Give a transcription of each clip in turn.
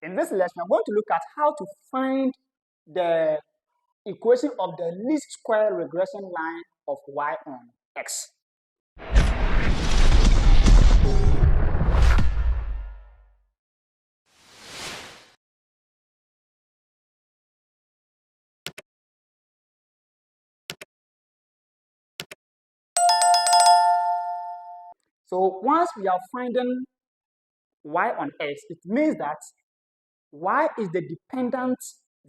In this lesson, I'm going to look at how to find the equation of the least square regression line of y on x. So once we are finding y on x, it means that y is the dependent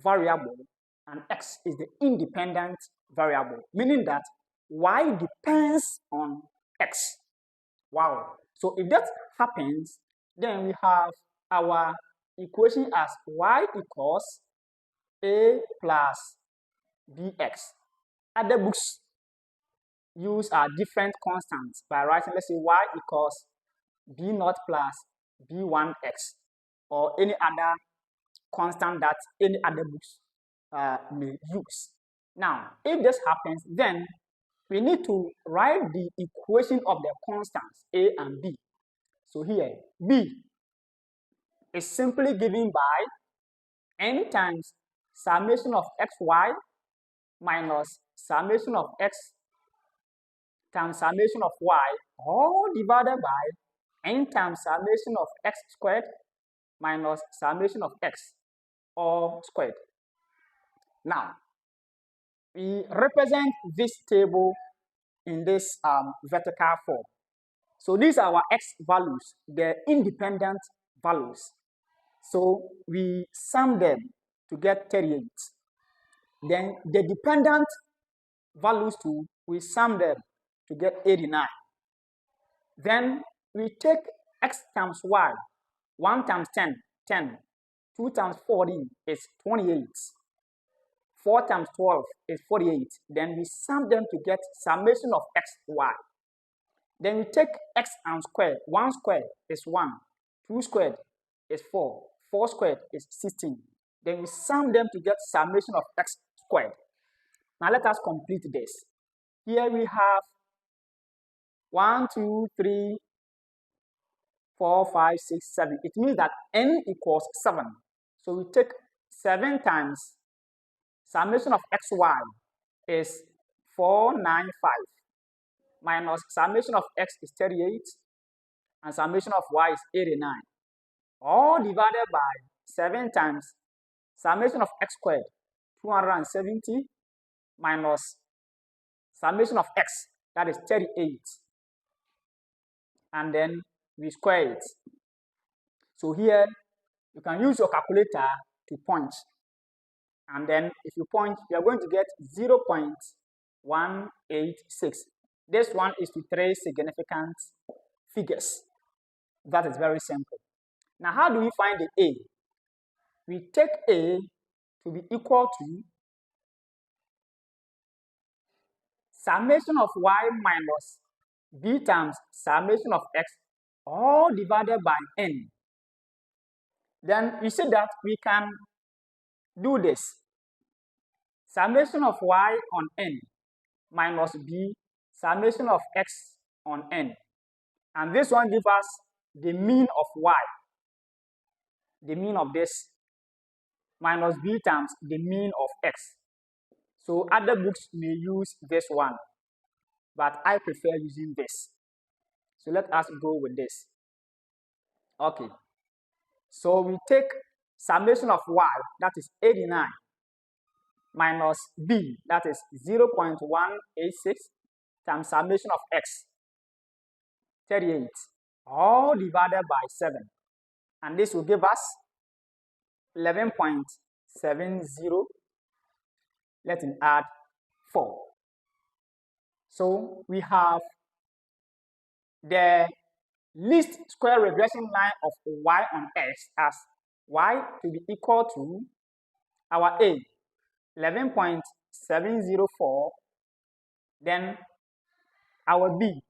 variable and x is the independent variable, meaning that y depends on x. Wow. So if that happens, then we have our equation as y equals a plus bx. Other books use different constants by writing, let's say, y equals b naught plus b1x, or any other constant that any other books may use. Now, if this happens, then we need to write the equation of the constants a and b. So here, b is simply given by n times summation of xy minus summation of x times summation of y, all divided by n times summation of x squared minus summation of x, all squared. Now, we represent this table in this vertical form. So these are our x values, the independent values. So we sum them to get 38. Then the dependent values too, we sum them to get 89. Then we take x times y, 1 times 10, 10, 2 times 14 is 28, 4 times 12 is 48. Then we sum them to get summation of x, y. Then we take x and square. 1 squared is 1, 2 squared is 4, 4 squared is 16. Then we sum them to get summation of x squared. Now let us complete this. Here we have 1, 2, 3, 4, 5, 6, 7. It means that n equals 7. So we take 7 times summation of xy is 495 minus summation of x is 38 and summation of y is 89. All divided by 7 times summation of x squared, 270 minus summation of x, that is 38. And then we square it. So here you can use your calculator to punch. And then if you punch, you are going to get 0.186. This one is to 3 significant figures. That is very simple. Now, how do we find the a? We take a to be equal to summation of y minus b times summation of x, all divided by n. Then you see that we can do this. Summation of y on n minus b summation of x on n. And this one gives us the mean of y. The mean of this minus b times the mean of x. So other books may use this one, but I prefer using this. So let us go with this. Okay. So we take summation of y, that is 89, minus b, that is 0.186, times summation of x, 38, all divided by 7. And this will give us 11.70. Let me add 4. So we have the least square regression line of y on x as y to be equal to our a, 11.704, then our b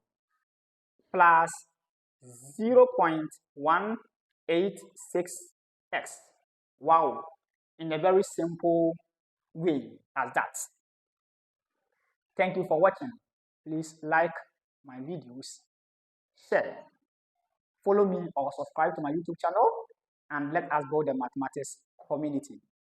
plus 0.186x. Wow, in a very simple way as that. Thank you for watching. Please like my videos, share, follow me or subscribe to my YouTube channel. and let us build the mathematics community.